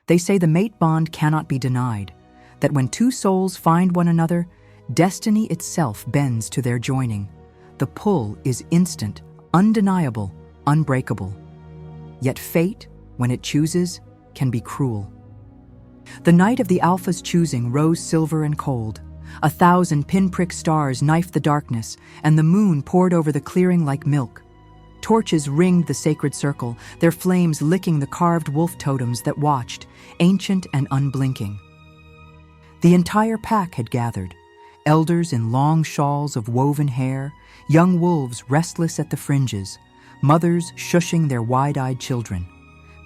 They say the mate bond cannot be denied, that when two souls find one another, destiny itself bends to their joining. The pull is instant, undeniable, unbreakable. Yet fate, when it chooses, can be cruel. The night of the Alpha's choosing rose silver and cold. 1,000 pinprick stars knifed the darkness, and the moon poured over the clearing like milk. Torches ringed the sacred circle, their flames licking the carved wolf totems that watched, ancient and unblinking. The entire pack had gathered, elders in long shawls of woven hair, young wolves restless at the fringes, mothers shushing their wide-eyed children.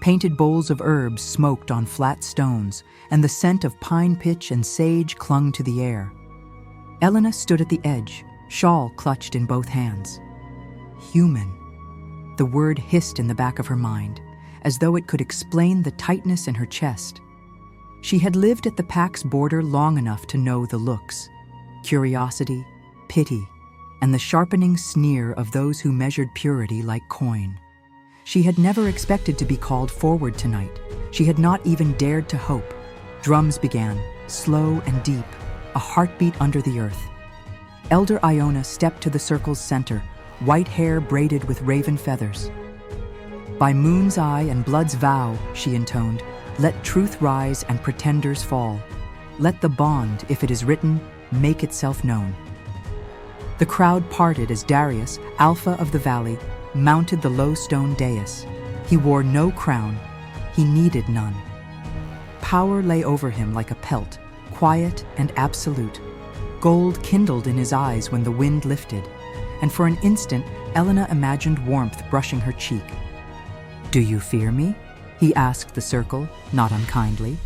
Painted bowls of herbs smoked on flat stones, and the scent of pine pitch and sage clung to the air. Elena stood at the edge, shawl clutched in both hands. Human. The word hissed in the back of her mind, as though it could explain the tightness in her chest. She had lived at the pack's border long enough to know the looks: curiosity, pity, and the sharpening sneer of those who measured purity like coin. She had never expected to be called forward tonight. She had not even dared to hope. Drums began, slow and deep, a heartbeat under the earth. Elder Iona stepped to the circle's center, white hair braided with raven feathers. "By moon's eye and blood's vow," she intoned, "let truth rise and pretenders fall. Let the bond, if it is written, make itself known." The crowd parted as Darius, Alpha of the Valley, mounted the low stone dais. He wore no crown. He needed none. Power lay over him like a pelt, quiet and absolute. Gold kindled in his eyes when the wind lifted, and for an instant Elena imagined warmth brushing her cheek. "Do you fear me?" he asked the circle, not unkindly.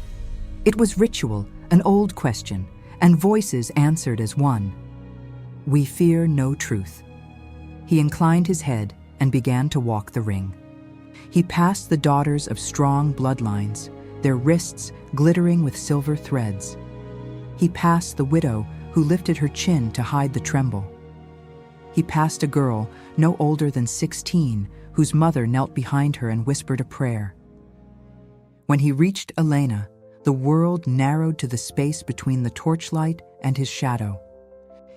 It was ritual, an old question, and voices answered as one. "We fear no truth." He inclined his head and began to walk the ring. He passed the daughters of strong bloodlines, their wrists glittering with silver threads. He passed the widow who lifted her chin to hide the tremble. He passed a girl no older than 16, whose mother knelt behind her and whispered a prayer. When he reached Elena, the world narrowed to the space between the torchlight and his shadow.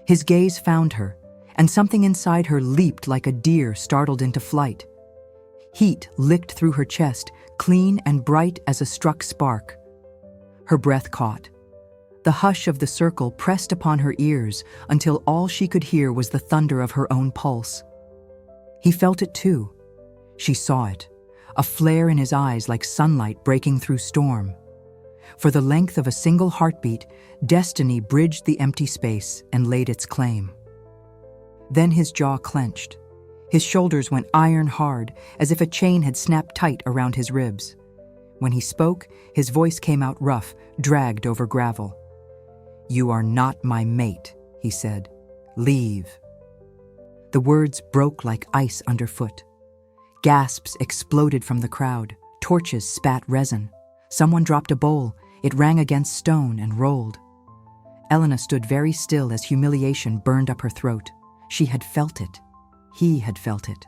His gaze found her, and something inside her leaped like a deer startled into flight. Heat licked through her chest, clean and bright as a struck spark. Her breath caught. The hush of the circle pressed upon her ears until all she could hear was the thunder of her own pulse. He felt it too. She saw it, a flare in his eyes like sunlight breaking through storm. For the length of a single heartbeat, destiny bridged the empty space and laid its claim. Then his jaw clenched. His shoulders went iron hard, as if a chain had snapped tight around his ribs. When he spoke, his voice came out rough, dragged over gravel. "You are not my mate," he said. "Leave." The words broke like ice underfoot. Gasps exploded from the crowd. Torches spat resin. Someone dropped a bowl. It rang against stone and rolled. Elena stood very still as humiliation burned up her throat. She had felt it. He had felt it.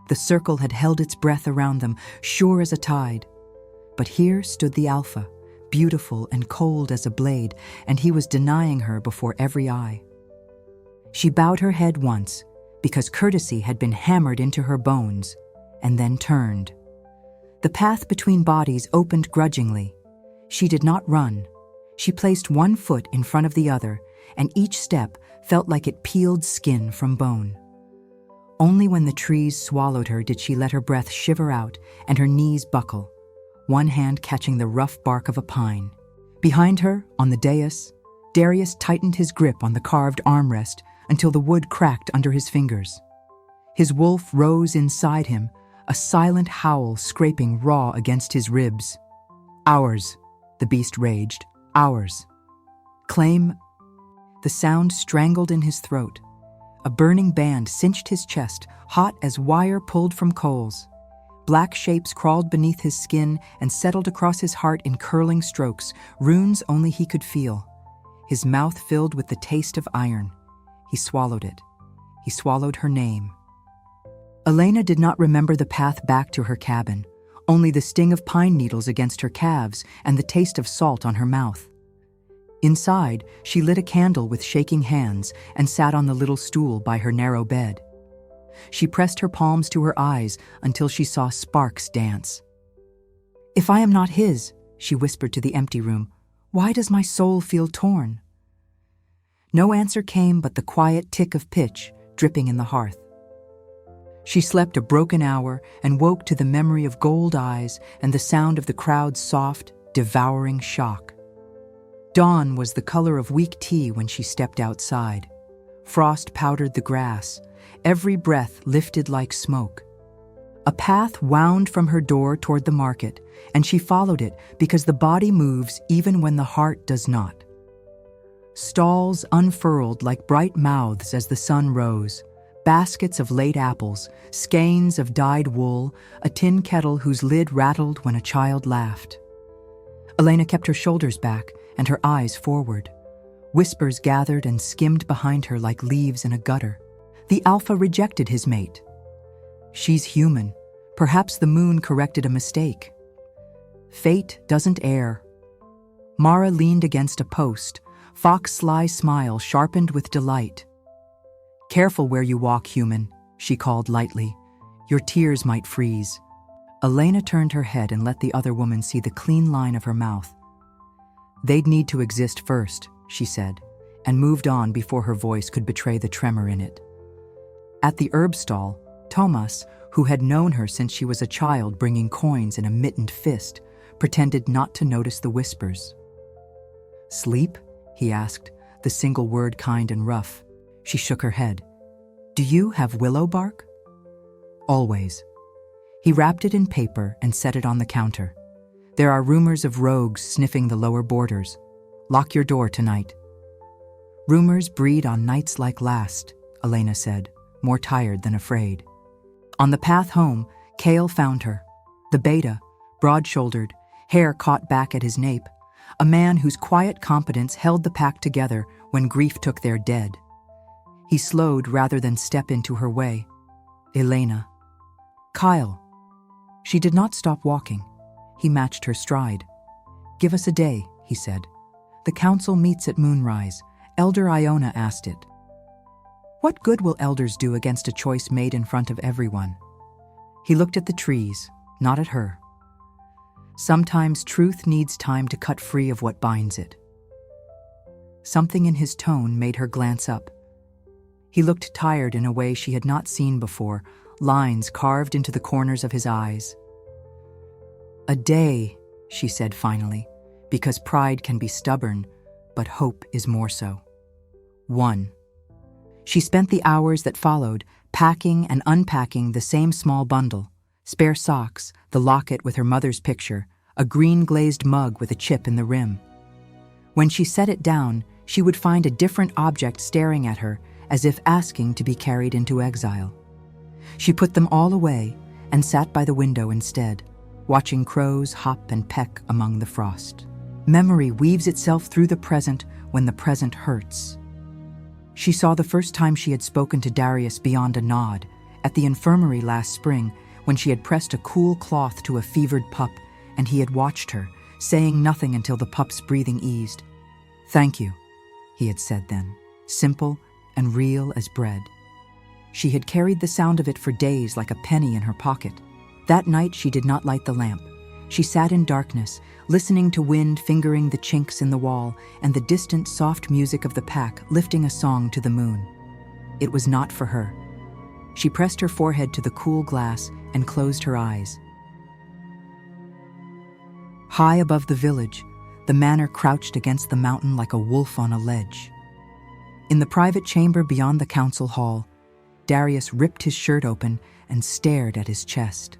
The circle had held its breath around them, sure as a tide. But here stood the Alpha, beautiful and cold as a blade, and he was denying her before every eye. She bowed her head once, because courtesy had been hammered into her bones, and then turned. The path between bodies opened grudgingly. She did not run. She placed one foot in front of the other, and each step felt like it peeled skin from bone. Only when the trees swallowed her did she let her breath shiver out and her knees buckle, one hand catching the rough bark of a pine. Behind her, on the dais, Darius tightened his grip on the carved armrest until the wood cracked under his fingers. His wolf rose inside him, a silent howl scraping raw against his ribs. "Ours," the beast raged. "Ours." "Claim." The sound strangled in his throat. A burning band cinched his chest, hot as wire pulled from coals. Black shapes crawled beneath his skin and settled across his heart in curling strokes, runes only he could feel. His mouth filled with the taste of iron. He swallowed it. He swallowed her name. Elena did not remember the path back to her cabin, only the sting of pine needles against her calves and the taste of salt on her mouth. Inside, she lit a candle with shaking hands and sat on the little stool by her narrow bed. She pressed her palms to her eyes until she saw sparks dance. "If I am not his," she whispered to the empty room, "why does my soul feel torn?" No answer came but the quiet tick of pitch dripping in the hearth. She slept a broken hour and woke to the memory of gold eyes and the sound of the crowd's soft, devouring shock. Dawn was the color of weak tea when she stepped outside. Frost powdered the grass. Every breath lifted like smoke. A path wound from her door toward the market, and she followed it because the body moves even when the heart does not. Stalls unfurled like bright mouths as the sun rose, baskets of late apples, skeins of dyed wool, a tin kettle whose lid rattled when a child laughed. Elena kept her shoulders back and her eyes forward. Whispers gathered and skimmed behind her like leaves in a gutter. The Alpha rejected his mate. She's human. Perhaps the moon corrected a mistake. Fate doesn't err. Mara leaned against a post, Fox's sly smile sharpened with delight. "Careful where you walk, human," she called lightly. "Your tears might freeze." Elena turned her head and let the other woman see the clean line of her mouth. "They'd need to exist first," she said, and moved on before her voice could betray the tremor in it. At the herb stall, Thomas, who had known her since she was a child bringing coins in a mittened fist, pretended not to notice the whispers. "Sleep?" he asked, the single word kind and rough. She shook her head. "Do you have willow bark?" "Always." He wrapped it in paper and set it on the counter. "There are rumors of rogues sniffing the lower borders. Lock your door tonight." "Rumors breed on nights like last," Elena said, more tired than afraid. On the path home, Cale found her. The beta, broad-shouldered, hair caught back at his nape, a man whose quiet competence held the pack together when grief took their dead. He slowed rather than step into her way. "Elena." "Kyle." She did not stop walking. He matched her stride. "Give us a day," he said. "The council meets at moonrise. Elder Iona asked it." "What good will elders do against a choice made in front of everyone?" He looked at the trees, not at her. Sometimes truth needs time to cut free of what binds it. Something in his tone made her glance up. He looked tired in a way she had not seen before, lines carved into the corners of his eyes. "A day," she said finally, because pride can be stubborn, but hope is more so. "One." She spent the hours that followed packing and unpacking the same small bundle, spare socks, the locket with her mother's picture, a green glazed mug with a chip in the rim. When she set it down, she would find a different object staring at her as if asking to be carried into exile. She put them all away and sat by the window instead, watching crows hop and peck among the frost. Memory weaves itself through the present when the present hurts. She saw the first time she had spoken to Darius beyond a nod, at the infirmary last spring, when she had pressed a cool cloth to a fevered pup, and he had watched her, saying nothing until the pup's breathing eased. "Thank you," he had said then, simple and real as bread. She had carried the sound of it for days like a penny in her pocket. That night she did not light the lamp. She sat in darkness, listening to wind fingering the chinks in the wall and the distant soft music of the pack lifting a song to the moon. It was not for her. She pressed her forehead to the cool glass and closed her eyes. High above the village, the manor crouched against the mountain like a wolf on a ledge. In the private chamber beyond the council hall, Darius ripped his shirt open and stared at his chest.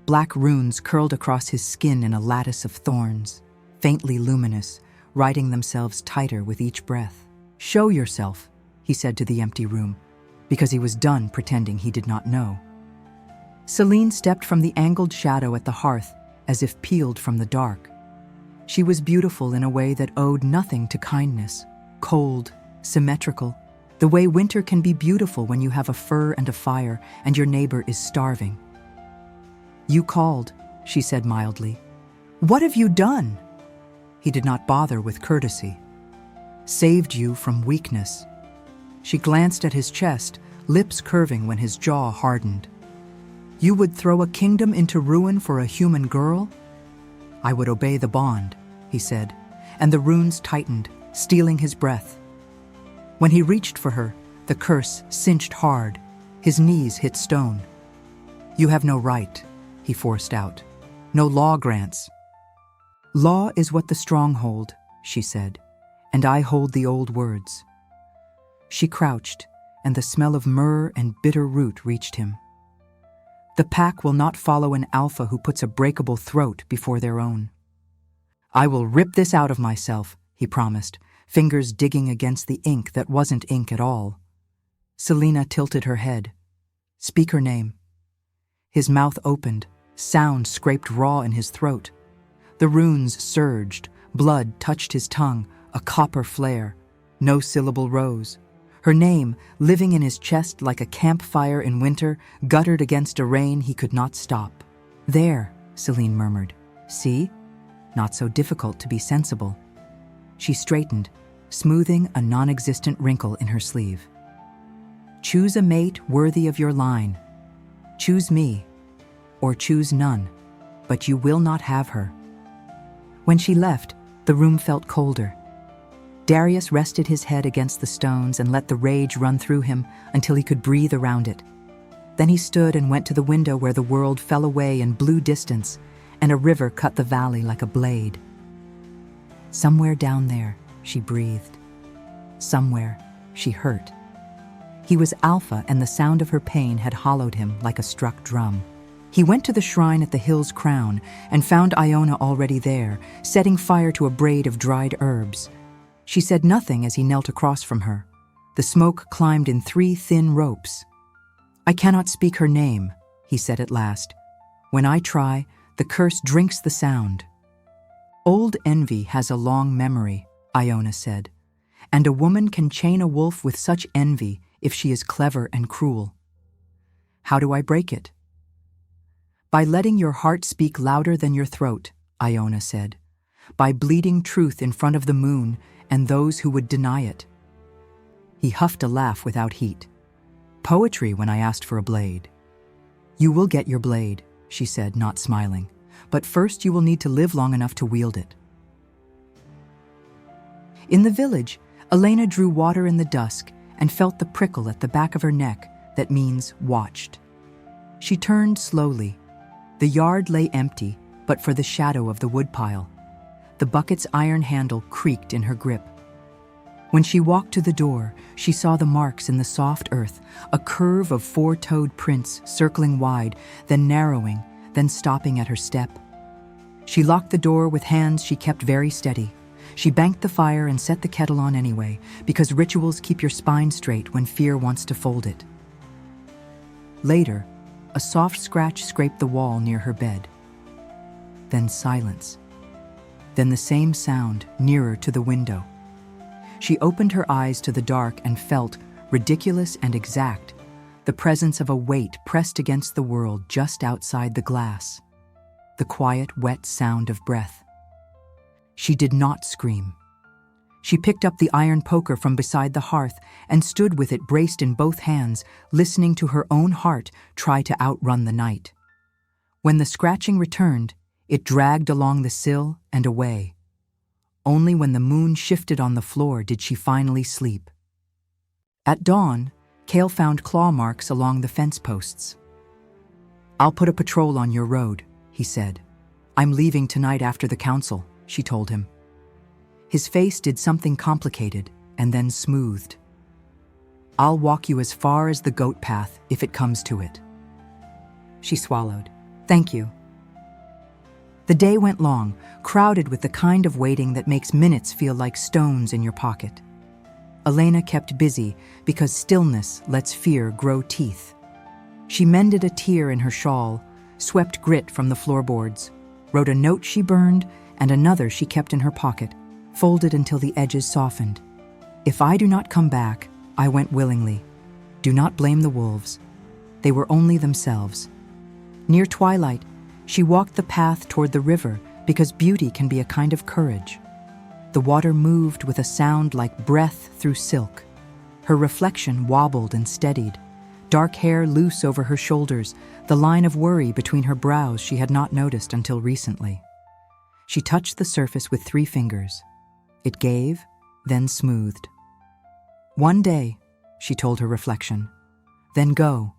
Black runes curled across his skin in a lattice of thorns, faintly luminous, writing themselves tighter with each breath. "Show yourself," he said to the empty room, because he was done pretending he did not know. Celine stepped from the angled shadow at the hearth as if peeled from the dark. She was beautiful in a way that owed nothing to kindness, cold, symmetrical, the way winter can be beautiful when you have a fur and a fire and your neighbor is starving. "You called," she said mildly. "What have you done?" He did not bother with courtesy. "Saved you from weakness." She glanced at his chest, lips curving when his jaw hardened. "You would throw a kingdom into ruin for a human girl?" "I would obey the bond," he said, and the runes tightened, stealing his breath. When he reached for her, the curse cinched hard. His knees hit stone. "You have no right," he forced out. "No law grants." "Law is what the strong hold," she said, "and I hold the old words." She crouched, and the smell of myrrh and bitter root reached him. "The pack will not follow an alpha who puts a breakable throat before their own." "I will rip this out of myself," he promised, fingers digging against the ink that wasn't ink at all. Selena tilted her head. "Speak her name." His mouth opened, sound scraped raw in his throat. The runes surged, blood touched his tongue, a copper flare. No syllable rose. Her name, living in his chest like a campfire in winter, guttered against a rain he could not stop. "There," Celine murmured. "See? Not so difficult to be sensible." She straightened, smoothing a non-existent wrinkle in her sleeve. "Choose a mate worthy of your line. Choose me, or choose none, but you will not have her." When she left, the room felt colder. Darius rested his head against the stones and let the rage run through him until he could breathe around it. Then he stood and went to the window where the world fell away in blue distance, and a river cut the valley like a blade. "Somewhere down there," she breathed. Somewhere, she hurt. He was Alpha, and the sound of her pain had hollowed him like a struck drum. He went to the shrine at the hill's crown and found Iona already there, setting fire to a braid of dried herbs. She said nothing as he knelt across from her. The smoke climbed in 3 thin ropes. "I cannot speak her name," he said at last. "When I try, the curse drinks the sound." "Old envy has a long memory," Iona said, "and a woman can chain a wolf with such envy if she is clever and cruel." "How do I break it?" "By letting your heart speak louder than your throat," Iona said. "By bleeding truth in front of the moon and those who would deny it." He huffed a laugh without heat. "Poetry when I asked for a blade." "You will get your blade," she said, not smiling. "But first you will need to live long enough to wield it." In the village, Elena drew water in the dusk and felt the prickle at the back of her neck that means watched. She turned slowly. The yard lay empty, but for the shadow of the woodpile. The bucket's iron handle creaked in her grip. When she walked to the door, she saw the marks in the soft earth, a curve of 4-toed prints circling wide, then narrowing, then stopping at her step. She locked the door with hands she kept very steady. She banked the fire and set the kettle on anyway, because rituals keep your spine straight when fear wants to fold it. Later, a soft scratch scraped the wall near her bed. Then silence. Then the same sound, nearer to the window. She opened her eyes to the dark and felt, ridiculous and exact, the presence of a weight pressed against the world just outside the glass. The quiet, wet sound of breath. She did not scream. She picked up the iron poker from beside the hearth and stood with it braced in both hands, listening to her own heart try to outrun the night. When the scratching returned, it dragged along the sill and away. Only when the moon shifted on the floor did she finally sleep. At dawn, Cale found claw marks along the fence posts. "I'll put a patrol on your road," he said. "I'm leaving tonight after the council," she told him. His face did something complicated and then smoothed. "I'll walk you as far as the goat path if it comes to it." She swallowed. "Thank you." The day went long, crowded with the kind of waiting that makes minutes feel like stones in your pocket. Elena kept busy because stillness lets fear grow teeth. She mended a tear in her shawl, swept grit from the floorboards, wrote a note she burned and another she kept in her pocket, folded until the edges softened. "If I do not come back, I went willingly. Do not blame the wolves. They were only themselves." Near twilight, She walked the path toward the river because beauty can be a kind of courage. The water moved with a sound like breath through silk. Her reflection wobbled and steadied, dark hair loose over her shoulders, the line of worry between her brows she had not noticed until recently. She touched the surface with 3 fingers. It gave, then smoothed. "One day," she told her reflection, "then go."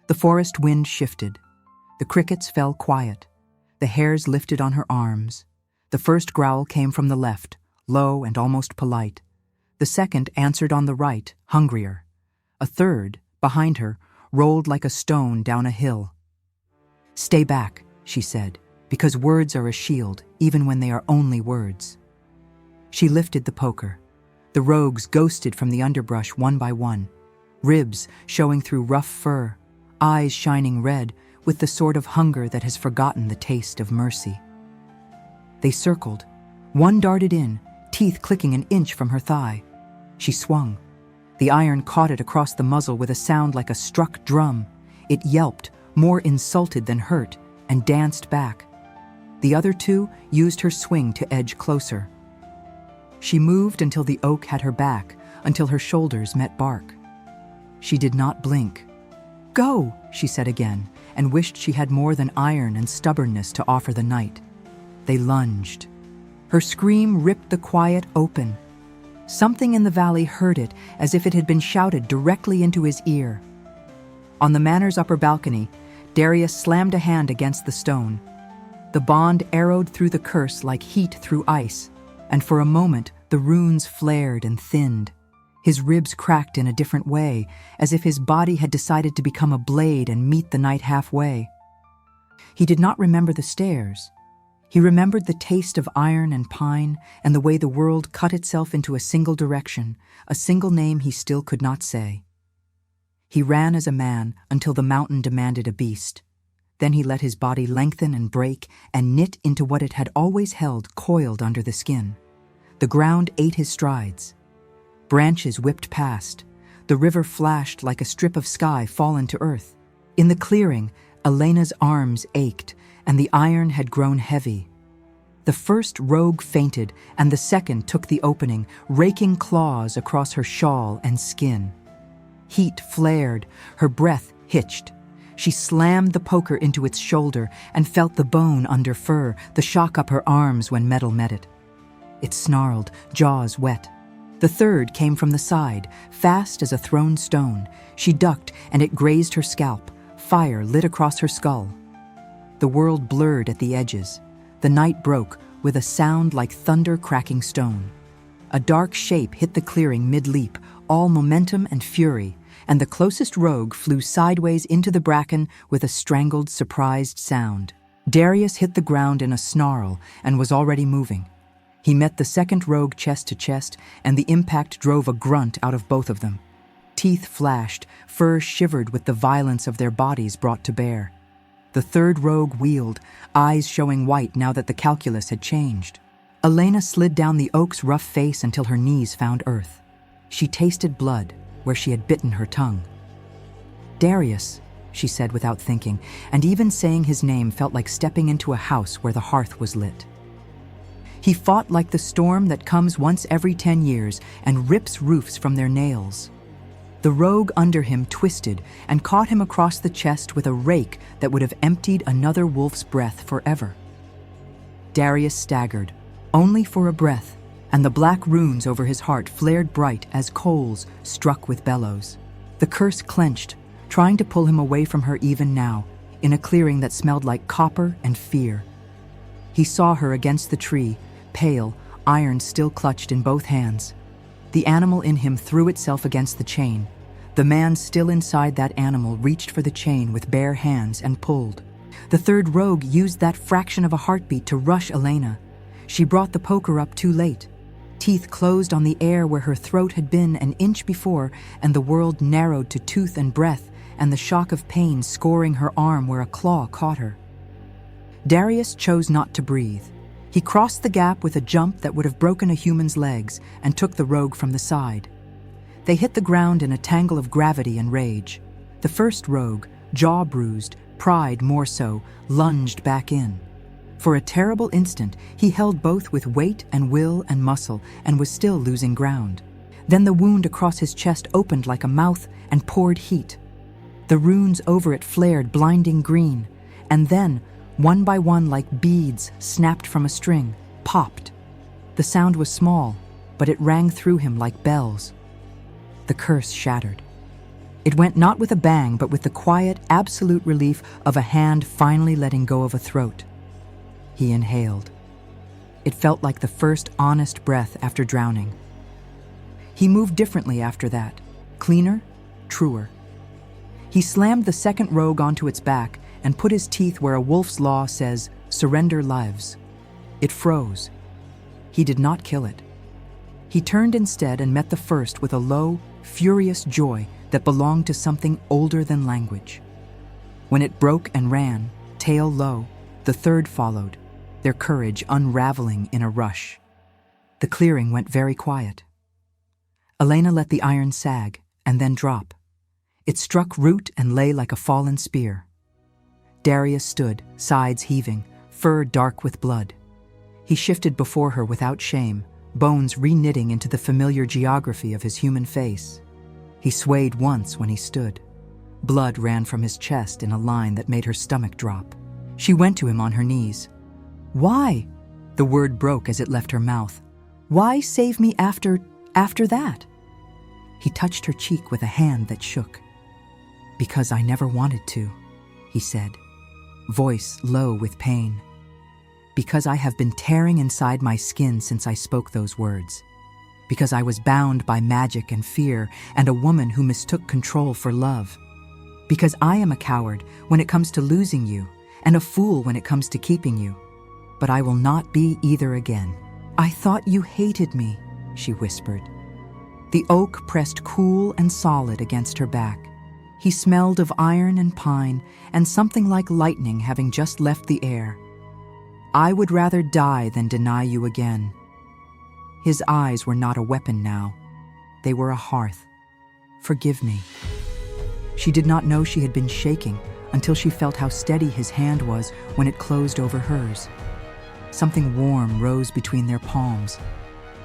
The forest wind shifted. The crickets fell quiet. The hairs lifted on her arms. The first growl came from the left, low and almost polite. The second answered on the right, hungrier. A third, behind her, rolled like a stone down a hill. "Stay back," she said, "because words are a shield, even when they are only words." She lifted the poker. The rogues ghosted from the underbrush one by one, ribs showing through rough fur, eyes shining red with the sort of hunger that has forgotten the taste of mercy. They circled. One darted in, teeth clicking an inch from her thigh. She swung. The iron caught it across the muzzle with a sound like a struck drum. It yelped, more insulted than hurt, and danced back. The other 2 used her swing to edge closer. She moved until the oak had her back, until her shoulders met bark. She did not blink. "Go," she said again, and wished she had more than iron and stubbornness to offer the night. They lunged. Her scream ripped the quiet open. Something in the valley heard it as if it had been shouted directly into his ear. On the manor's upper balcony, Darius slammed a hand against the stone. The bond arrowed through the curse like heat through ice, and for a moment the runes flared and thinned. His ribs cracked in a different way, as if his body had decided to become a blade and meet the night halfway. He did not remember the stairs. He remembered the taste of iron and pine and the way the world cut itself into a single direction, a single name he still could not say. He ran as a man until the mountain demanded a beast. Then he let his body lengthen and break and knit into what it had always held coiled under the skin. The ground ate his strides. Branches whipped past. The river flashed like a strip of sky fallen to earth. In the clearing, Elena's arms ached, and the iron had grown heavy. The first rogue fainted, and the second took the opening, raking claws across her shawl and skin. Heat flared, her breath hitched. She slammed the poker into its shoulder and felt the bone under fur, the shock up her arms when metal met it. It snarled, jaws wet. The third came from the side, fast as a thrown stone. She ducked, and it grazed her scalp. Fire lit across her skull. The world blurred at the edges. The night broke with a sound like thunder cracking stone. A dark shape hit the clearing mid-leap, all momentum and fury, and the closest rogue flew sideways into the bracken with a strangled, surprised sound. Darius hit the ground in a snarl and was already moving. He met the second rogue chest to chest, and the impact drove a grunt out of both of them. Teeth flashed, fur shivered with the violence of their bodies brought to bear. The third rogue wheeled, eyes showing white now that the calculus had changed. Elena slid down the oak's rough face until her knees found earth. She tasted blood where she had bitten her tongue. "Darius," she said without thinking, and even saying his name felt like stepping into a house where the hearth was lit. He fought like the storm that comes once every 10 years and rips roofs from their nails. The rogue under him twisted and caught him across the chest with a rake that would have emptied another wolf's breath forever. Darius staggered, only for a breath, and the black runes over his heart flared bright as coals struck with bellows. The curse clenched, trying to pull him away from her even now, in a clearing that smelled like copper and fear. He saw her against the tree, pale, iron still clutched in both hands. The animal in him threw itself against the chain. The man still inside that animal reached for the chain with bare hands and pulled. The third rogue used that fraction of a heartbeat to rush Elena. She brought the poker up too late. Teeth closed on the air where her throat had been an inch before, and the world narrowed to tooth and breath, and the shock of pain scoring her arm where a claw caught her. Darius chose not to breathe. He crossed the gap with a jump that would have broken a human's legs and took the rogue from the side. They hit the ground in a tangle of gravity and rage. The first rogue, jaw bruised, Pride, more so, lunged back in. For a terrible instant, he held both with weight and will and muscle and was still losing ground. Then the wound across his chest opened like a mouth and poured heat. The runes over it flared blinding green, and then, one by one like beads snapped from a string, popped. The sound was small, but it rang through him like bells. The curse shattered. It went not with a bang, but with the quiet, absolute relief of a hand finally letting go of a throat. He inhaled. It felt like the first honest breath after drowning. He moved differently after that, cleaner, truer. He slammed the second rogue onto its back and put his teeth where a wolf's law says, "Surrender lives." It froze. He did not kill it. He turned instead and met the first with a low, furious joy that belonged to something older than language. When it broke and ran, tail low, the third followed, their courage unraveling in a rush. The clearing went very quiet. Elena let the iron sag and then drop. It struck root and lay like a fallen spear. Darius stood, sides heaving, fur dark with blood. He shifted before her without shame, bones re-knitting into the familiar geography of his human face. He swayed once when he stood. Blood ran from his chest in a line that made her stomach drop. She went to him on her knees. "Why?" The word broke as it left her mouth. "Why save me after that?" He touched her cheek with a hand that shook. "Because I never wanted to," he said, voice low with pain. "Because I have been tearing inside my skin since I spoke those words. Because I was bound by magic and fear and a woman who mistook control for love. Because I am a coward when it comes to losing you and a fool when it comes to keeping you. But I will not be either again." "I thought you hated me," she whispered. The oak pressed cool and solid against her back. He smelled of iron and pine and something like lightning having just left the air. "I would rather die than deny you again." His eyes were not a weapon now. They were a hearth. "Forgive me." She did not know she had been shaking until she felt how steady his hand was when it closed over hers. Something warm rose between their palms.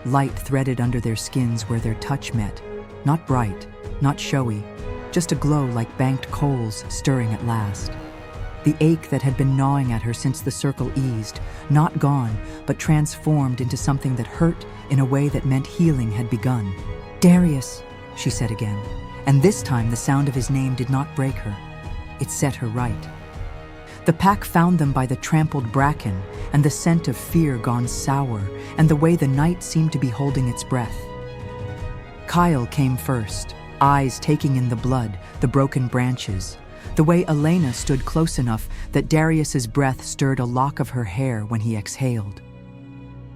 Light threaded under their skins where their touch met. Not bright, not showy, just a glow like banked coals stirring at last. The ache that had been gnawing at her since the circle eased, not gone, but transformed into something that hurt in a way that meant healing had begun. "Darius," she said again, and this time the sound of his name did not break her. It set her right. The pack found them by the trampled bracken and the scent of fear gone sour and the way the night seemed to be holding its breath. Kyle came first, eyes taking in the blood, the broken branches, the way Elena stood close enough that Darius's breath stirred a lock of her hair when he exhaled.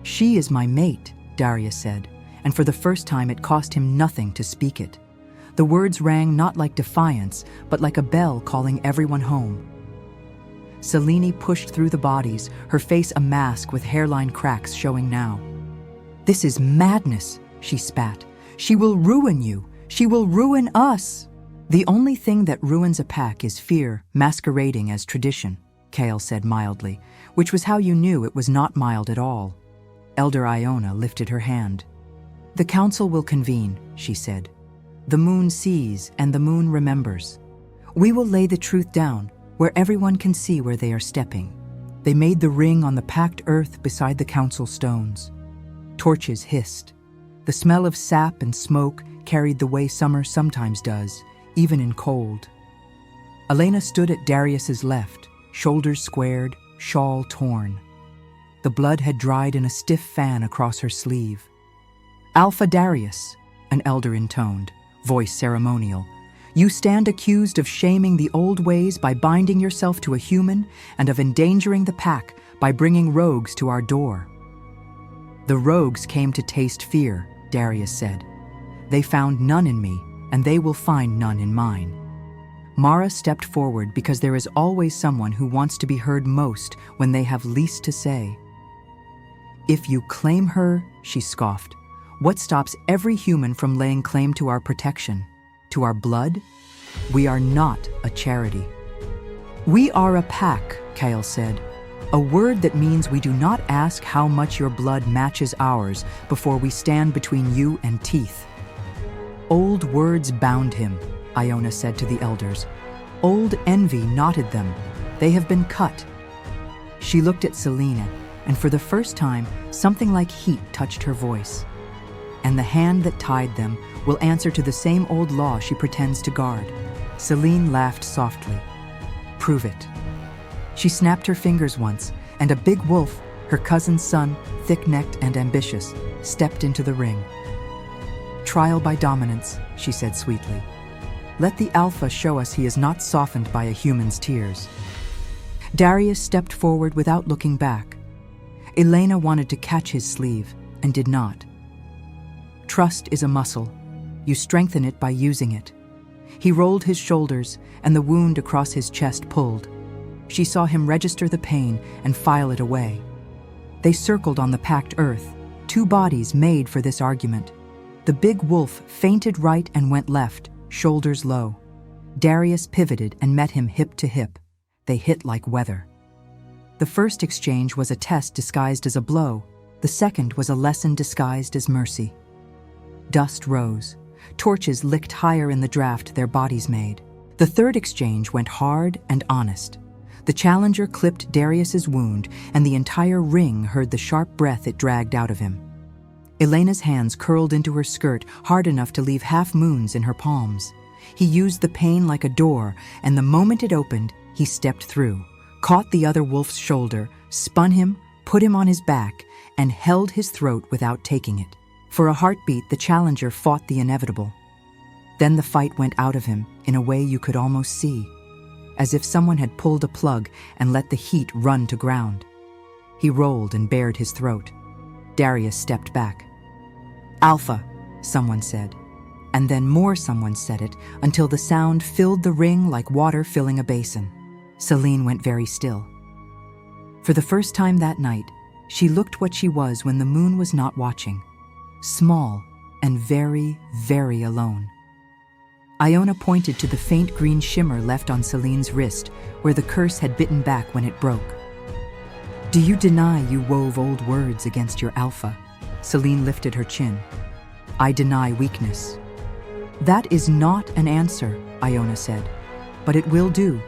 "She is my mate," Darius said, and for the first time it cost him nothing to speak it. The words rang not like defiance, but like a bell calling everyone home. Selene pushed through the bodies, her face a mask with hairline cracks showing now. "This is madness," she spat. "She will ruin you. She will ruin us." "The only thing that ruins a pack is fear masquerading as tradition," Kale said mildly, which was how you knew it was not mild at all. Elder Iona lifted her hand. "The council will convene," she said. "The moon sees and the moon remembers. We will lay the truth down, where everyone can see where they are stepping." They made the ring on the packed earth beside the council stones. Torches hissed. The smell of sap and smoke carried the way summer sometimes does, even in cold. Elena stood at Darius's left, shoulders squared, shawl torn. The blood had dried in a stiff fan across her sleeve. "Alpha Darius," an elder intoned, voice ceremonial, "you stand accused of shaming the old ways by binding yourself to a human and of endangering the pack by bringing rogues to our door." "The rogues came to taste fear," Darius said. "They found none in me, and they will find none in mine." Mara stepped forward because there is always someone who wants to be heard most when they have least to say. "If you claim her," she scoffed, "what stops every human from laying claim to our protection, to our blood? We are not a charity." "We are a pack," Kale said, "a word that means we do not ask how much your blood matches ours before we stand between you and teeth." "Old words bound him," Iona said to the elders. "Old envy knotted them. They have been cut." She looked at Selena, and for the first time, something like heat touched her voice. "And the hand that tied them will answer to the same old law she pretends to guard." Selene laughed softly. "Prove it." She snapped her fingers once, and a big wolf, her cousin's son, thick-necked and ambitious, stepped into the ring. "Trial by dominance," she said sweetly. "Let the Alpha show us he is not softened by a human's tears." Darius stepped forward without looking back. Elena wanted to catch his sleeve, and did not. "Trust is a muscle. You strengthen it by using it." He rolled his shoulders, and the wound across his chest pulled. She saw him register the pain and file it away. They circled on the packed earth, two bodies made for this argument. The big wolf feinted right and went left, shoulders low. Darius pivoted and met him hip to hip. They hit like weather. The first exchange was a test disguised as a blow. The second was a lesson disguised as mercy. Dust rose. Torches licked higher in the draft their bodies made. The third exchange went hard and honest. The challenger clipped Darius's wound, and the entire ring heard the sharp breath it dragged out of him. Elena's hands curled into her skirt hard enough to leave half-moons in her palms. He used the pain like a door, and the moment it opened, he stepped through, caught the other wolf's shoulder, spun him, put him on his back, and held his throat without taking it. For a heartbeat, the challenger fought the inevitable. Then the fight went out of him in a way you could almost see, as if someone had pulled a plug and let the heat run to ground. He rolled and bared his throat. Darius stepped back. "Alpha," someone said, and then more someone said it until the sound filled the ring like water filling a basin. Selene went very still. For the first time that night, she looked what she was when the moon was not watching. Small and very, very alone. Iona pointed to the faint green shimmer left on Selene's wrist, where the curse had bitten back when it broke. "Do you deny you wove old words against your Alpha?" Selene lifted her chin. "I deny weakness." "That is not an answer," Iona said, "but it will do."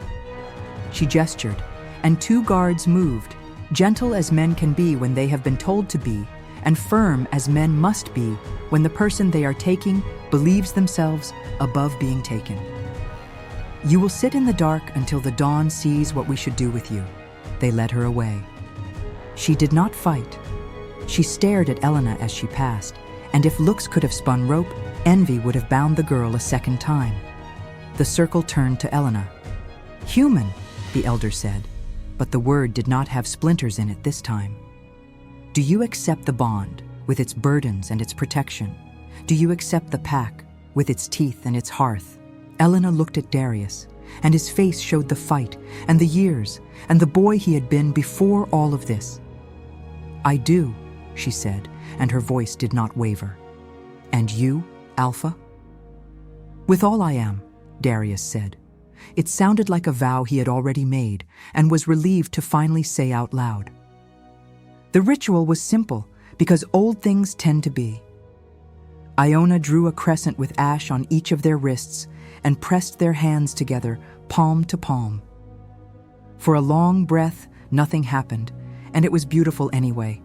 She gestured, and two guards moved, gentle as men can be when they have been told to be, and firm as men must be when the person they are taking believes themselves above being taken. "You will sit in the dark until the dawn sees what we should do with you." They led her away. She did not fight. She stared at Elena as she passed, and if looks could have spun rope, envy would have bound the girl a second time. The circle turned to Elena. "Human," the elder said, but the word did not have splinters in it this time. "Do you accept the bond, with its burdens and its protection? Do you accept the pack, with its teeth and its hearth?" Elena looked at Darius, and his face showed the fight, and the years, and the boy he had been before all of this. "I do," she said, and her voice did not waver. "And you, Alpha?" "With all I am," Darius said. It sounded like a vow he had already made, and was relieved to finally say out loud. The ritual was simple, because old things tend to be. Iona drew a crescent with ash on each of their wrists and pressed their hands together, palm to palm. For a long breath, nothing happened, and it was beautiful anyway.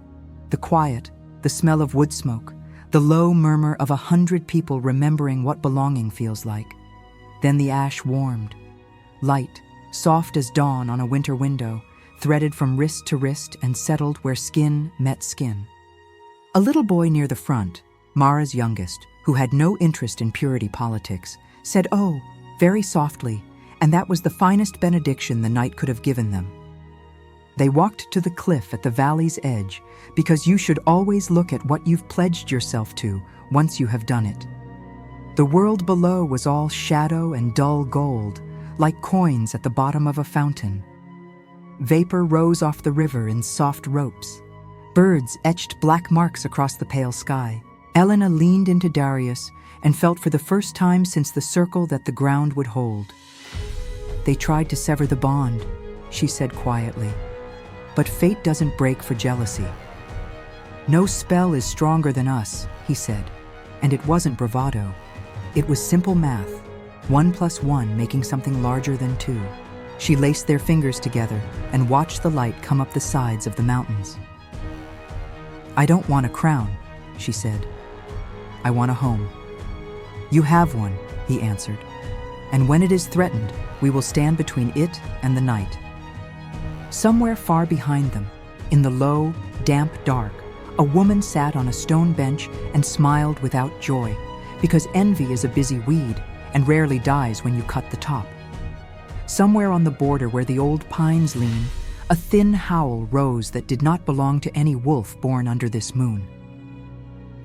The quiet, the smell of wood smoke, the low murmur of 100 people remembering what belonging feels like. Then the ash warmed. Light, soft as dawn on a winter window, threaded from wrist to wrist and settled where skin met skin. A little boy near the front, Mara's youngest, who had no interest in purity politics, said, "Oh," very softly, and that was the finest benediction the night could have given them. They walked to the cliff at the valley's edge, because you should always look at what you've pledged yourself to once you have done it. The world below was all shadow and dull gold, like coins at the bottom of a fountain. Vapor rose off the river in soft ropes. Birds etched black marks across the pale sky. Elena leaned into Darius and felt for the first time since the circle that the ground would hold. They tried to sever the bond, she said quietly. But fate doesn't break for jealousy. No spell is stronger than us, he said. And it wasn't bravado. It was simple math. 1 + 1 making something larger than 2. She laced their fingers together and watched the light come up the sides of the mountains. I don't want a crown, she said. I want a home. You have one, he answered. And when it is threatened, we will stand between it and the night. Somewhere far behind them, in the low, damp dark, a woman sat on a stone bench and smiled without joy, because envy is a busy weed and rarely dies when you cut the top. Somewhere on the border where the old pines lean, a thin howl rose that did not belong to any wolf born under this moon.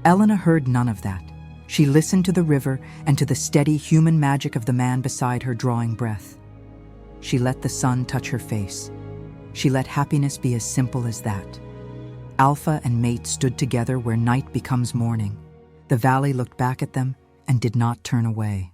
Elena heard none of that. She listened to the river and to the steady human magic of the man beside her drawing breath. She let the sun touch her face. She let happiness be as simple as that. Alpha and mate stood together where night becomes morning. The valley looked back at them and did not turn away.